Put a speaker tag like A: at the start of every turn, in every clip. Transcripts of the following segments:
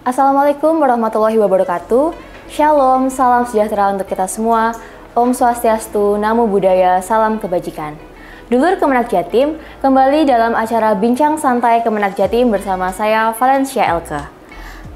A: Assalamualaikum warahmatullahi wabarakatuh. Shalom, salam sejahtera untuk kita semua. Om Swastiastu, Namo Buddhaya, salam kebajikan. Dulur Kemenak Jatim, kembali dalam acara Bincang Santai Kemenak Jatim bersama saya Valencia Elke.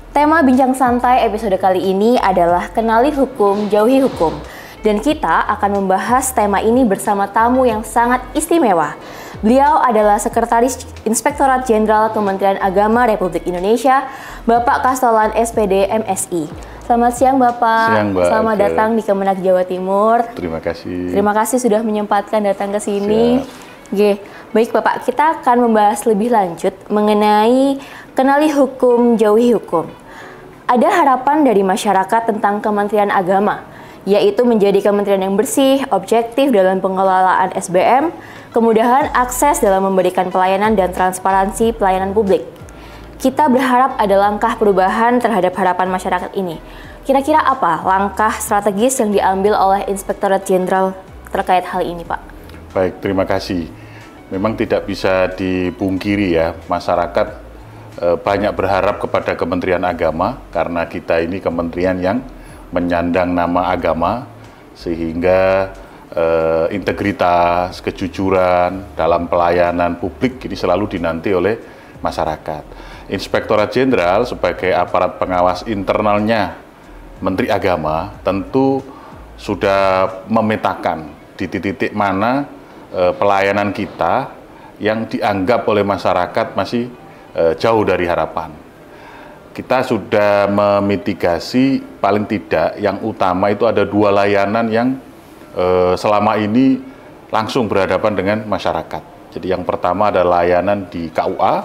A: Tema Bincang Santai episode kali ini adalah Kenali Hukum, Jauhi Hukum. Dan kita akan membahas tema ini bersama tamu yang sangat istimewa. Beliau adalah Sekretaris Inspektorat Jenderal Kementerian Agama Republik Indonesia, Bapak Kastolan SPD MSI. Selamat siang Bapak.
B: Siang, Mbak.
A: Selamat datang di Kemenak Jawa Timur.
B: Terima kasih.
A: Terima kasih sudah menyempatkan datang ke sini. Oke, baik Bapak, kita akan membahas lebih lanjut mengenai kenali hukum, jauhi hukum. Ada harapan dari masyarakat tentang Kementerian Agama, yaitu menjadi kementerian yang bersih, objektif dalam pengelolaan SBM, kemudahan akses dalam memberikan pelayanan dan transparansi pelayanan publik. Kita berharap ada langkah perubahan terhadap harapan masyarakat ini. Kira-kira apa langkah strategis yang diambil oleh Inspektorat Jenderal terkait hal ini, Pak?
B: Baik, terima kasih. Memang tidak bisa dipungkiri ya, masyarakat banyak berharap kepada Kementerian Agama karena kita ini kementerian yang menyandang nama agama, sehingga integritas, kejujuran dalam pelayanan publik ini selalu dinanti oleh masyarakat. Inspektorat Jenderal sebagai aparat pengawas internalnya Menteri Agama tentu sudah memetakan di titik mana pelayanan kita yang dianggap oleh masyarakat masih jauh dari harapan. Kita sudah memitigasi paling tidak yang utama itu ada 2 layanan yang selama ini langsung berhadapan dengan masyarakat. Jadi yang pertama adalah layanan di KUA,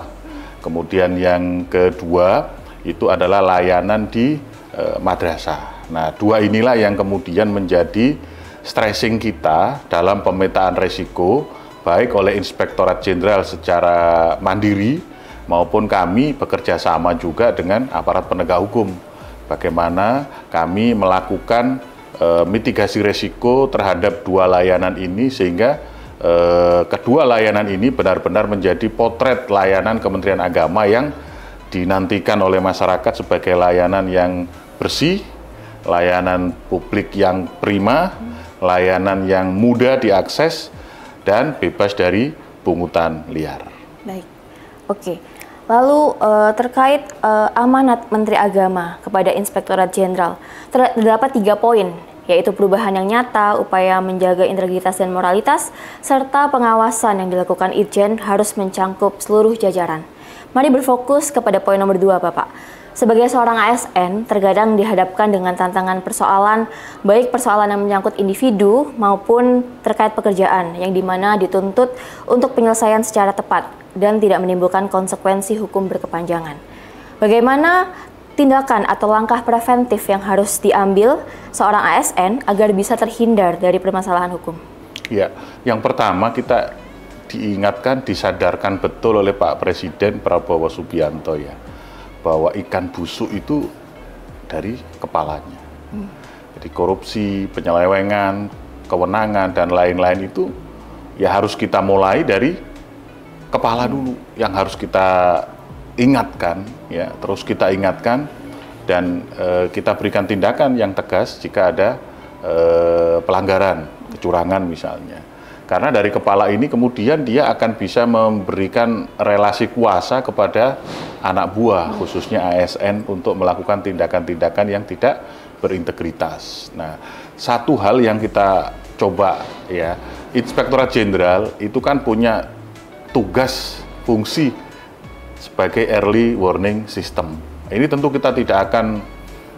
B: kemudian yang kedua itu adalah layanan di madrasah. Nah, 2 inilah yang kemudian menjadi stressing kita dalam pemetaan resiko, baik oleh Inspektorat Jenderal secara mandiri, maupun kami bekerja sama juga dengan aparat penegak hukum. Bagaimana kami melakukan mitigasi risiko terhadap 2 layanan ini sehingga kedua layanan ini benar-benar menjadi potret layanan Kementerian Agama yang dinantikan oleh masyarakat sebagai layanan yang bersih, layanan publik yang prima, layanan yang mudah diakses, dan bebas dari pungutan liar.
A: Baik, oke. Lalu terkait amanat Menteri Agama kepada Inspektorat Jenderal, terdapat 3 poin, yaitu perubahan yang nyata, upaya menjaga integritas dan moralitas, serta pengawasan yang dilakukan Itjen harus mencangkup seluruh jajaran. Mari berfokus kepada poin nomor 2, Bapak. Sebagai seorang ASN, terkadang dihadapkan dengan tantangan persoalan, baik persoalan yang menyangkut individu maupun terkait pekerjaan, yang dimana dituntut untuk penyelesaian secara tepat dan tidak menimbulkan konsekuensi hukum berkepanjangan. Bagaimana tindakan atau langkah preventif yang harus diambil seorang ASN agar bisa terhindar dari permasalahan hukum?
B: Ya, yang pertama kita diingatkan, disadarkan betul oleh Pak Presiden Prabowo Subianto ya, bahwa ikan busuk itu dari kepalanya. Jadi korupsi, penyelewengan, kewenangan, dan lain-lain itu ya harus kita mulai dari kepala dulu yang harus kita ingatkan, ya, terus kita ingatkan dan kita berikan tindakan yang tegas jika ada pelanggaran, kecurangan misalnya. Karena dari kepala ini kemudian dia akan bisa memberikan relasi kuasa kepada anak buah, khususnya ASN, untuk melakukan tindakan-tindakan yang tidak berintegritas. Nah, satu hal yang kita coba ya, Inspektorat Jenderal itu kan punya tugas fungsi sebagai early warning system. Ini tentu kita tidak akan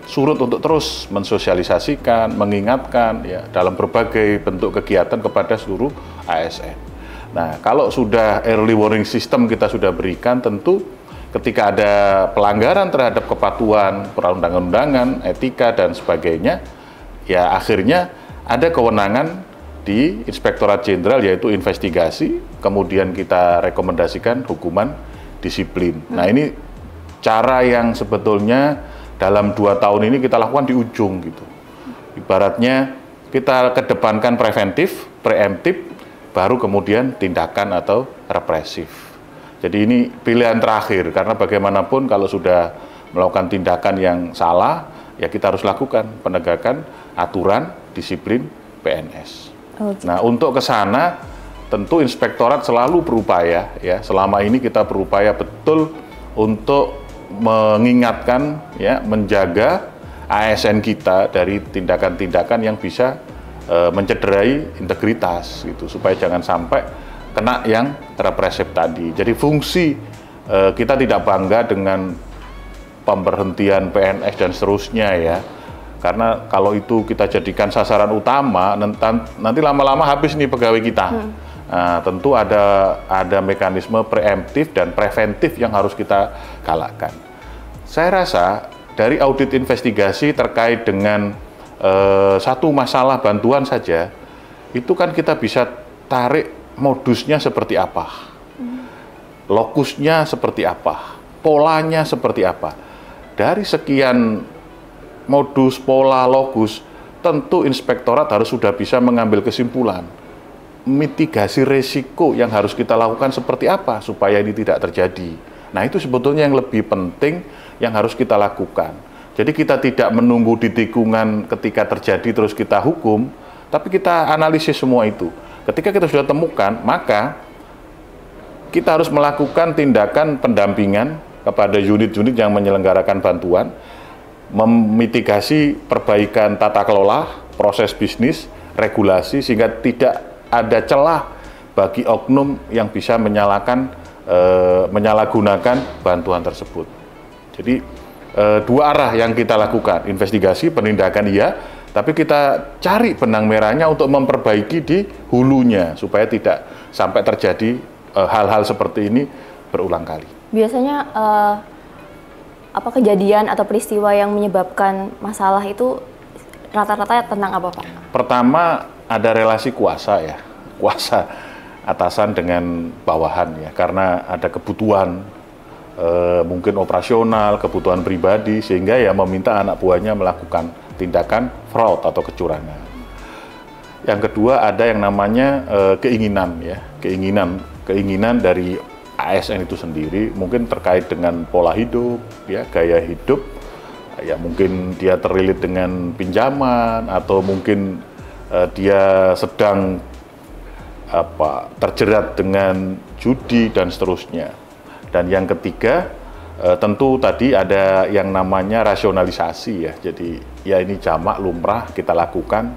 B: surut untuk terus mensosialisasikan, mengingatkan ya dalam berbagai bentuk kegiatan kepada seluruh ASN. Nah, kalau sudah early warning system kita sudah berikan, tentu ketika ada pelanggaran terhadap kepatuhan, perundang-undangan, etika dan sebagainya, ya akhirnya ada kewenangan di Inspektorat Jenderal, yaitu investigasi, kemudian kita rekomendasikan hukuman disiplin. Nah, ini cara yang sebetulnya dalam 2 tahun ini kita lakukan di ujung gitu. Ibaratnya kita kedepankan preventif, preemptif, baru kemudian tindakan atau represif. Jadi ini pilihan terakhir, karena bagaimanapun kalau sudah melakukan tindakan yang salah, ya kita harus lakukan penegakan aturan disiplin PNS. Nah, untuk ke sana tentu inspektorat selalu berupaya, ya selama ini kita berupaya betul untuk mengingatkan, ya menjaga ASN kita dari tindakan-tindakan yang bisa mencederai integritas, gitu, supaya jangan sampai kena yang terpresep tadi. Jadi fungsi kita tidak bangga dengan pemberhentian PNS dan seterusnya, ya. Karena kalau itu kita jadikan sasaran utama, nanti lama-lama habis nih pegawai kita. Nah, tentu ada mekanisme preemptif dan preventif yang harus kita galakkan. Saya rasa dari audit investigasi terkait dengan satu masalah bantuan saja, itu kan kita bisa tarik modusnya seperti apa, lokusnya seperti apa, polanya seperti apa. Dari sekian modus, pola, lokus, tentu inspektorat harus sudah bisa mengambil kesimpulan mitigasi resiko yang harus kita lakukan seperti apa supaya ini tidak terjadi. Nah, itu sebetulnya yang lebih penting yang harus kita lakukan. Jadi kita tidak menunggu di tikungan ketika terjadi terus kita hukum, tapi kita analisis semua itu. Ketika kita sudah temukan, maka kita harus melakukan tindakan pendampingan kepada unit-unit yang menyelenggarakan bantuan, memitigasi perbaikan tata kelola, proses bisnis, regulasi, sehingga tidak ada celah bagi oknum yang bisa menyalahgunakan bantuan tersebut. Jadi dua arah yang kita lakukan, investigasi, penindakan iya, tapi kita cari benang merahnya untuk memperbaiki di hulunya, supaya tidak sampai terjadi hal-hal seperti ini berulang kali.
A: Biasanya apa kejadian atau peristiwa yang menyebabkan masalah itu rata-rata tentang apa, Pak?
B: Pertama, ada relasi kuasa, ya, kuasa atasan dengan bawahan, ya, karena ada kebutuhan mungkin operasional, kebutuhan pribadi, sehingga ya meminta anak buahnya melakukan tindakan fraud atau kecurangan. Yang kedua, ada yang namanya keinginan, ya, keinginan dari ASN itu sendiri, mungkin terkait dengan pola hidup, ya, gaya hidup, ya mungkin dia terlilit dengan pinjaman, atau mungkin dia sedang terjerat dengan judi dan seterusnya. Dan yang ketiga, tentu tadi ada yang namanya rasionalisasi, ya. Jadi ya ini jamak lumrah kita lakukan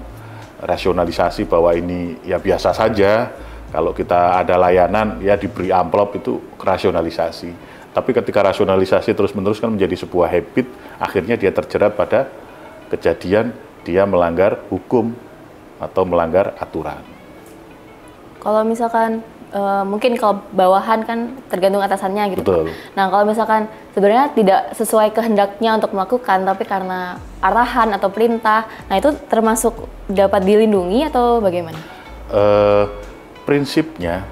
B: rasionalisasi bahwa ini ya biasa saja. Kalau kita ada layanan, ya diberi amplop, itu rasionalisasi. Tapi ketika rasionalisasi terus-menerus kan menjadi sebuah habit, akhirnya dia terjerat pada kejadian dia melanggar hukum atau melanggar aturan.
A: Kalau misalkan mungkin kalau bawahan kan tergantung atasannya gitu.
B: Betul.
A: Nah, kalau misalkan sebenarnya tidak sesuai kehendaknya untuk melakukan, tapi karena arahan atau perintah, nah itu termasuk dapat dilindungi atau bagaimana?
B: Prinsipnya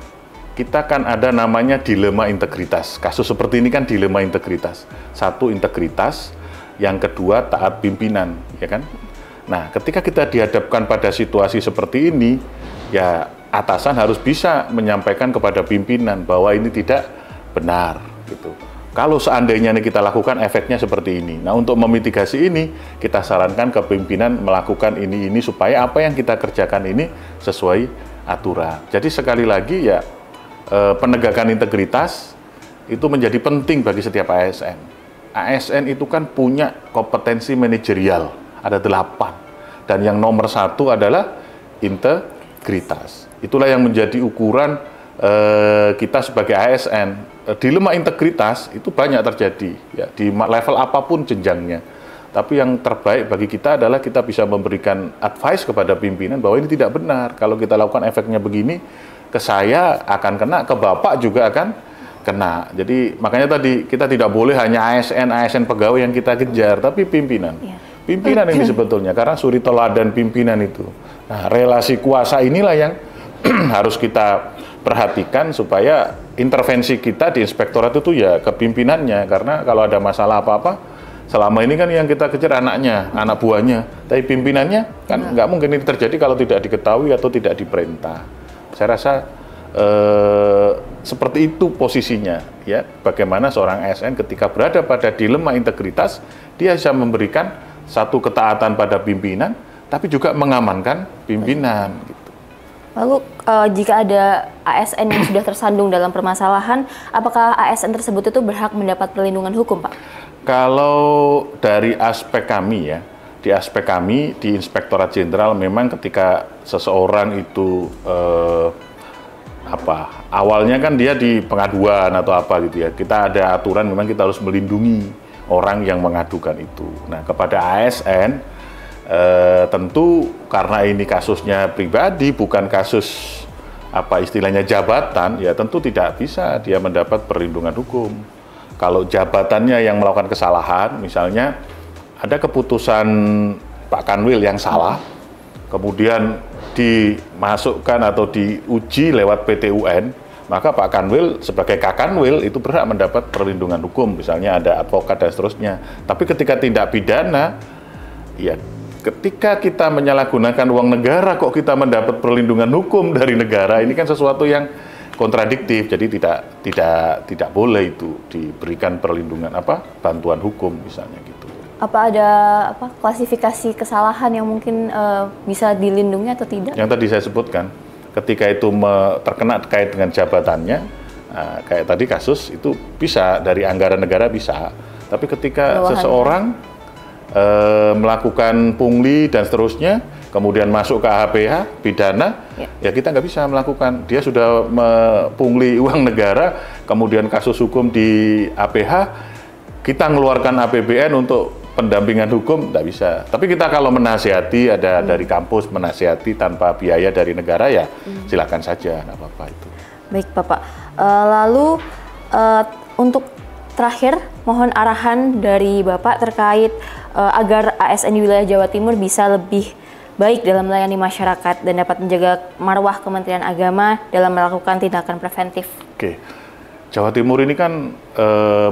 B: kita kan ada namanya dilema integritas. Kasus seperti ini kan dilema integritas. Satu, integritas, yang kedua taat pimpinan, ya kan? Nah, ketika kita dihadapkan pada situasi seperti ini, ya atasan harus bisa menyampaikan kepada pimpinan bahwa ini tidak benar, gitu. Kalau seandainya ini kita lakukan, efeknya seperti ini. Nah, untuk memitigasi ini, kita sarankan ke pimpinan melakukan ini supaya apa yang kita kerjakan ini sesuai aturan. Jadi sekali lagi, ya penegakan integritas itu menjadi penting bagi setiap ASN. ASN itu kan punya kompetensi manajerial, ada 8. Dan yang nomor 1 adalah integritas. Itulah yang menjadi ukuran kita sebagai ASN. Dilema integritas itu banyak terjadi, ya, di level apapun jenjangnya. Tapi yang terbaik bagi kita adalah kita bisa memberikan advice kepada pimpinan bahwa ini tidak benar. Kalau kita lakukan efeknya begini, ke saya akan kena, ke Bapak juga akan kena. Jadi makanya tadi kita tidak boleh hanya ASN pegawai yang kita kejar, tapi pimpinan. Ya. Pimpinan ini sebetulnya, karena suri teladan pimpinan itu. Nah, relasi kuasa inilah yang harus kita perhatikan supaya intervensi kita di inspektorat itu ya ke pimpinannya. Karena kalau ada masalah apa-apa, selama ini kan yang kita kejar anaknya, anak buahnya. Tapi pimpinannya kan nggak mungkin ini terjadi kalau tidak diketahui atau tidak diperintah. Saya rasa seperti itu posisinya, ya. Bagaimana seorang ASN ketika berada pada dilema integritas, dia bisa memberikan satu ketaatan pada pimpinan, tapi juga mengamankan pimpinan. Gitu.
A: Lalu jika ada ASN yang sudah tersandung dalam permasalahan, apakah ASN tersebut itu berhak mendapat perlindungan hukum, Pak?
B: Kalau dari aspek kami ya, di aspek kami di Inspektorat Jenderal memang ketika seseorang itu awalnya kan dia di pengaduan atau apa gitu ya, kita ada aturan memang kita harus melindungi orang yang mengadukan itu. Nah, kepada ASN tentu karena ini kasusnya pribadi bukan kasus istilahnya jabatan, ya tentu tidak bisa dia mendapat perlindungan hukum. Kalau jabatannya yang melakukan kesalahan, misalnya ada keputusan Pak Kanwil yang salah, kemudian dimasukkan atau diuji lewat PT UN, maka Pak Kanwil sebagai Kakanwil itu berhak mendapat perlindungan hukum, misalnya ada advokat dan seterusnya. Tapi ketika tindak pidana, ya ketika kita menyalahgunakan uang negara kok kita mendapat perlindungan hukum dari negara, ini kan sesuatu yang kontradiktif, jadi tidak boleh itu diberikan perlindungan bantuan hukum misalnya gitu.
A: Apa ada klasifikasi kesalahan yang mungkin bisa dilindungi atau tidak?
B: Yang tadi saya sebutkan, ketika itu terkena terkait dengan jabatannya, kayak tadi kasus itu bisa dari anggaran negara bisa, tapi ketika seseorang melakukan pungli dan seterusnya, kemudian masuk ke APH pidana, ya kita nggak bisa melakukan. Dia sudah mempungli uang negara, kemudian kasus hukum di APH, kita mengeluarkan APBN untuk pendampingan hukum, nggak bisa. Tapi kita kalau menasihati, ada dari kampus menasihati tanpa biaya dari negara, ya silakan saja, nggak apa-apa itu.
A: Baik Bapak, lalu untuk terakhir, mohon arahan dari Bapak terkait agar ASN di wilayah Jawa Timur bisa lebih baik dalam melayani masyarakat dan dapat menjaga marwah Kementerian Agama dalam melakukan tindakan preventif.
B: Oke, Jawa Timur ini kan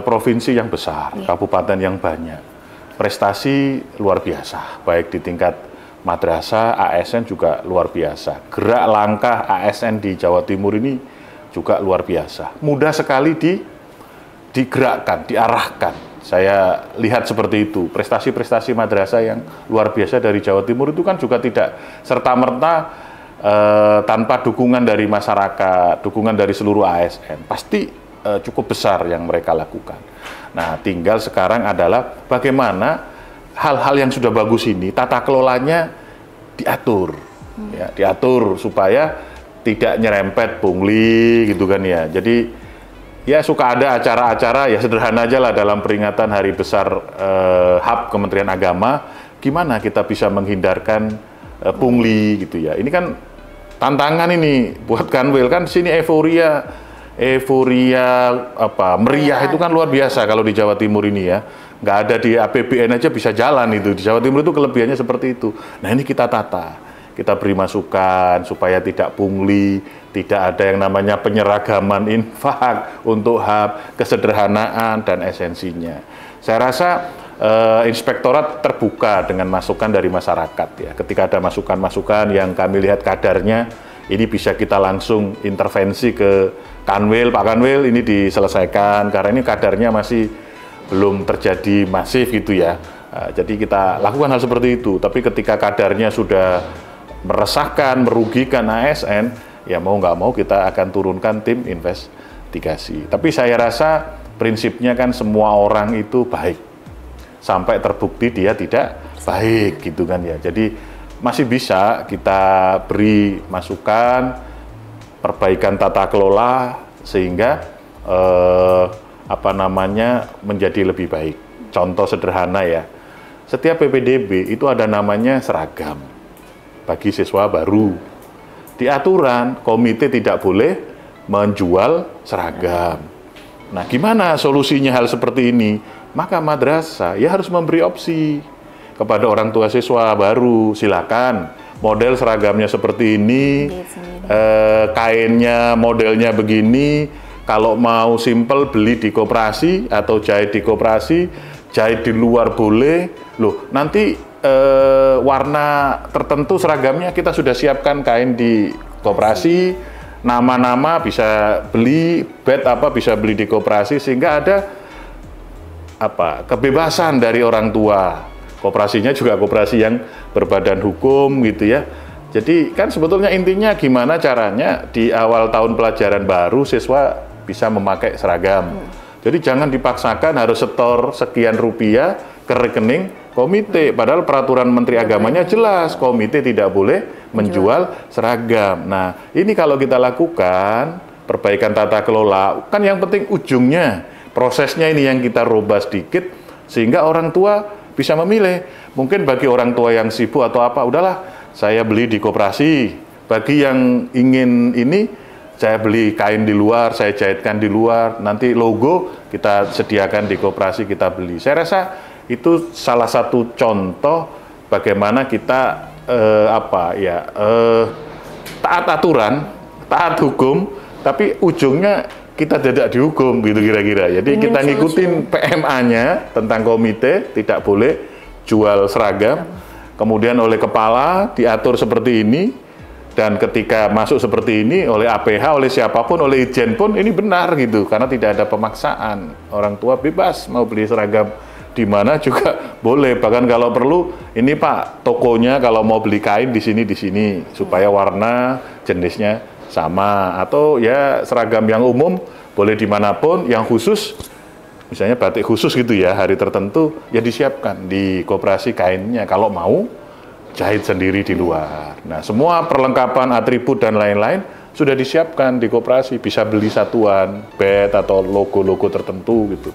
B: provinsi yang besar, kabupaten yang banyak. Prestasi luar biasa, baik di tingkat madrasah, ASN juga luar biasa. Gerak langkah ASN di Jawa Timur ini juga luar biasa. Mudah sekali digerakkan, diarahkan. Saya lihat seperti itu. Prestasi-prestasi madrasah yang luar biasa dari Jawa Timur itu kan juga tidak serta-merta tanpa dukungan dari masyarakat, dukungan dari seluruh ASN. Pasti cukup besar yang mereka lakukan. Nah, tinggal sekarang adalah bagaimana hal-hal yang sudah bagus ini, tata kelolanya diatur. Ya, diatur supaya tidak nyerempet pungli gitu kan ya. Jadi ya suka ada acara-acara, ya sederhana aja lah dalam peringatan Hari Besar HAB Kementerian Agama, gimana kita bisa menghindarkan pungli gitu ya. Ini kan tantangan ini buat Kanwil, kan sini meriah itu kan luar biasa kalau di Jawa Timur ini ya. Nggak ada di APBN aja bisa jalan itu. Di Jawa Timur itu kelebihannya seperti itu. Nah ini kita tata, kita beri masukan supaya tidak pungli, tidak ada yang namanya penyeragaman infak untuk HAB, kesederhanaan dan esensinya. Saya rasa Inspektorat terbuka dengan masukan dari masyarakat ya. Ketika ada masukan-masukan yang kami lihat kadarnya, ini bisa kita langsung intervensi ke Kanwil, Pak Kanwil ini diselesaikan karena ini kadarnya masih belum terjadi masif gitu ya. Jadi kita lakukan hal seperti itu. Tapi ketika kadarnya sudah meresahkan, merugikan ASN, ya mau nggak mau kita akan turunkan tim investigasi. Tapi saya rasa prinsipnya kan semua orang itu baik sampai terbukti dia tidak baik gitu kan ya. Jadi masih bisa kita beri masukan, perbaikan tata kelola sehingga menjadi lebih baik. Contoh sederhana ya, setiap PPDB itu ada namanya seragam bagi siswa baru. Di aturan komite tidak boleh menjual seragam. Nah, gimana solusinya hal seperti ini? Maka madrasah ya harus memberi opsi kepada orang tua siswa baru, silakan model seragamnya seperti ini, kainnya modelnya begini, kalau mau simple beli di koperasi atau jahit di koperasi, jahit di luar boleh, loh nanti warna tertentu seragamnya kita sudah siapkan kain di koperasi, nama-nama bisa beli, bed apa bisa beli di koperasi, sehingga ada kebebasan dari orang tua. Koperasinya juga koperasi yang berbadan hukum gitu ya. Jadi kan sebetulnya intinya gimana caranya di awal tahun pelajaran baru siswa bisa memakai seragam. Jadi jangan dipaksakan harus setor sekian rupiah ke rekening komite, padahal peraturan Menteri Agamanya jelas, komite tidak boleh menjual seragam. Nah, ini kalau kita lakukan perbaikan tata kelola, kan yang penting ujungnya, prosesnya ini yang kita rubah sedikit, sehingga orang tua bisa memilih. Mungkin bagi orang tua yang sibuk atau apa, udahlah, saya beli di koperasi. Bagi yang ingin ini, saya beli kain di luar, saya jahitkan di luar, nanti logo kita sediakan di koperasi, kita beli. Saya rasa itu salah satu contoh bagaimana kita taat aturan, taat hukum, tapi ujungnya kita tidak dihukum gitu kira-kira. Jadi kita ngikutin PMA-nya tentang komite, tidak boleh jual seragam, kemudian oleh kepala diatur seperti ini, dan ketika masuk seperti ini oleh APH, oleh siapapun, oleh Itjen pun ini benar gitu, karena tidak ada pemaksaan. Orang tua bebas mau beli seragam di mana juga boleh, bahkan kalau perlu ini Pak tokonya kalau mau beli kain di sini supaya warna jenisnya sama, atau ya seragam yang umum boleh dimanapun, yang khusus misalnya batik khusus gitu ya, hari tertentu ya disiapkan di koperasi kainnya, kalau mau jahit sendiri di luar. Nah, semua perlengkapan, atribut dan lain-lain sudah disiapkan di koperasi, bisa beli satuan, bed atau logo-logo tertentu gitu.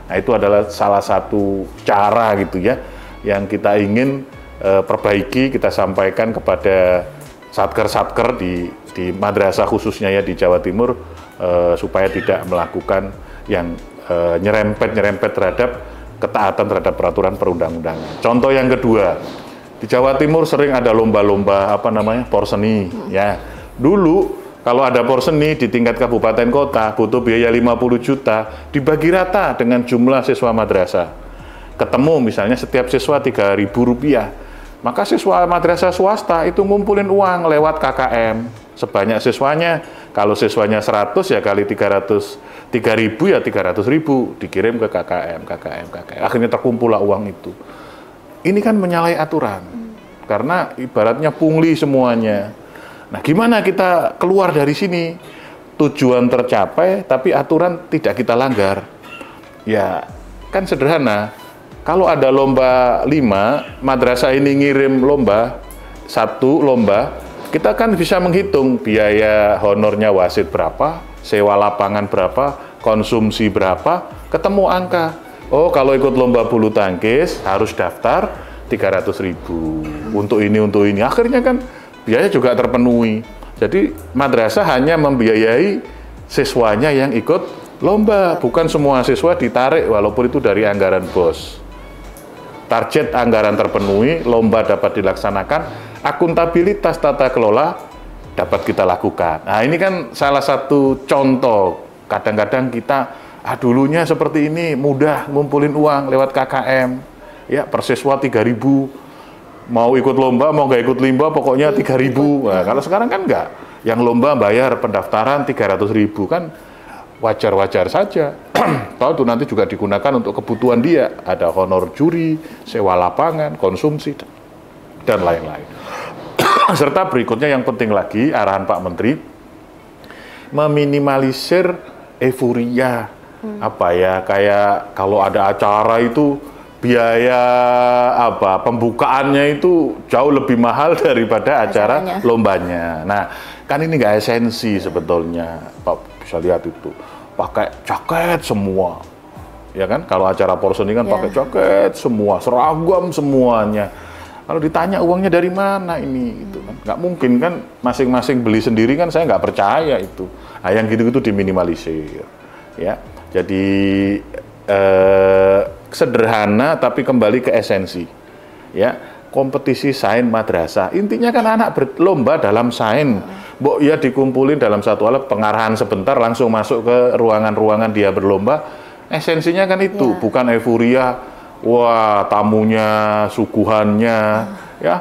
B: Nah, itu adalah salah satu cara gitu ya, yang kita ingin perbaiki, kita sampaikan kepada satker-satker di madrasah khususnya ya di Jawa Timur, supaya tidak melakukan yang nyerempet-nyerempet terhadap ketaatan terhadap peraturan perundang-undangan. Contoh yang kedua, di Jawa Timur sering ada lomba-lomba porseni ya. Dulu kalau ada porseni di tingkat kabupaten kota butuh biaya 50 juta, dibagi rata dengan jumlah siswa madrasah. Ketemu misalnya setiap siswa Rp3.000. Maka siswa madrasah swasta itu ngumpulin uang lewat KKM. Sebanyak siswanya, kalau siswanya 100 ya kali 300, 3.000 ya 300.000 dikirim ke KKM. Akhirnya terkumpullah uang itu. Ini kan menyalahi aturan, karena ibaratnya pungli semuanya. Nah, gimana kita keluar dari sini? Tujuan tercapai, tapi aturan tidak kita langgar. Ya, kan sederhana. Kalau ada lomba 5, madrasah ini ngirim lomba, 1 lomba, kita kan bisa menghitung biaya honornya wasit berapa, sewa lapangan berapa, konsumsi berapa, ketemu angka. Oh, kalau ikut lomba bulu tangkis harus daftar 300.000 untuk ini. Akhirnya kan biaya juga terpenuhi. Jadi madrasah hanya membiayai siswanya yang ikut lomba, bukan semua siswa ditarik walaupun itu dari anggaran BOS. Target anggaran terpenuhi, lomba dapat dilaksanakan, akuntabilitas tata kelola dapat kita lakukan. Nah, ini kan salah satu contoh. Kadang-kadang kita dulunya seperti ini, mudah ngumpulin uang lewat KKM, ya per siswa 3.000, mau ikut lomba, mau nggak ikut lomba, pokoknya 3.000. Nah, kalau sekarang kan nggak, yang lomba bayar pendaftaran 300.000 kan wajar-wajar saja. Tahu itu nanti juga digunakan untuk kebutuhan dia, ada honor juri, sewa lapangan, konsumsi, dan lain-lain. Serta berikutnya yang penting lagi, arahan Pak Menteri, meminimalisir euforia. Kayak kalau ada acara itu biaya pembukaannya itu jauh lebih mahal daripada acara lombanya. Nah, kan ini nggak esensi sebetulnya, Pak bisa lihat itu pakai jaket semua, ya kan? Kalau acara porseni kan pakai jaket semua, seragam semuanya. Kalau ditanya uangnya dari mana ini, itu kan nggak mungkin kan, masing-masing beli sendiri kan, saya nggak percaya itu. Nah, yang gitu-gitu diminimalisir, ya. Jadi sederhana tapi kembali ke esensi, ya. Kompetisi sains madrasah, intinya kan anak berlomba dalam sains. Mbok ya dikumpulin dalam satu alat, pengarahan sebentar langsung masuk ke ruangan-ruangan dia berlomba. Esensinya kan itu, bukan euforia. Wah, tamunya, suguhannya, ya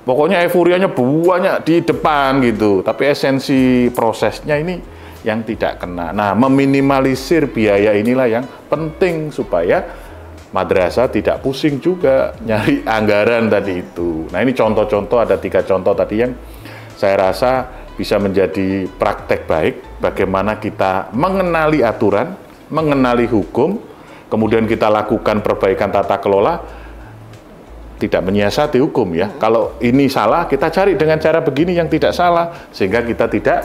B: Pokoknya euforianya banyak di depan gitu, tapi esensi prosesnya ini yang tidak kena. Nah, meminimalisir biaya inilah yang penting supaya madrasah tidak pusing juga nyari anggaran tadi itu. Nah, ini contoh-contoh, ada 3 contoh tadi yang saya rasa bisa menjadi praktek baik bagaimana kita mengenali aturan, mengenali hukum, kemudian kita lakukan perbaikan tata kelola, tidak menyiasati hukum ya. Kalau ini salah, kita cari dengan cara begini yang tidak salah, sehingga kita tidak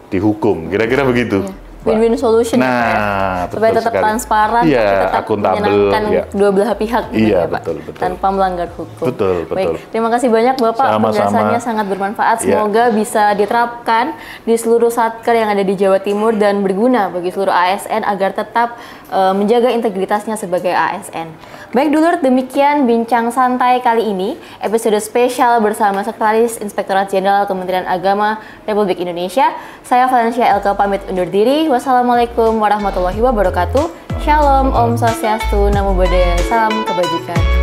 B: dihukum. Kira-kira begitu.
A: Win-win solution
B: nah,
A: ya, supaya tetap
B: sekali.
A: transparan,
B: ya,
A: tapi tetap
B: akuntabel,
A: menyenangkan
B: ya.
A: dua belah pihak gitu
B: Iya,
A: ya Pak,
B: betul.
A: tanpa melanggar hukum.
B: Betul.
A: Baik, terima kasih banyak Bapak, penjelasannya sangat bermanfaat. Semoga bisa diterapkan di seluruh satker yang ada di Jawa Timur dan berguna bagi seluruh ASN agar tetap menjaga integritasnya sebagai ASN. Baik dulur, demikian bincang santai kali ini, episode spesial bersama Sekretaris Inspektorat Jenderal Kementerian Agama Republik Indonesia. Saya Valencia Elka pamit undur diri. Wassalamualaikum warahmatullahi wabarakatuh. Shalom, Om Swastiastu, Namo Buddhaya, salam kebajikan.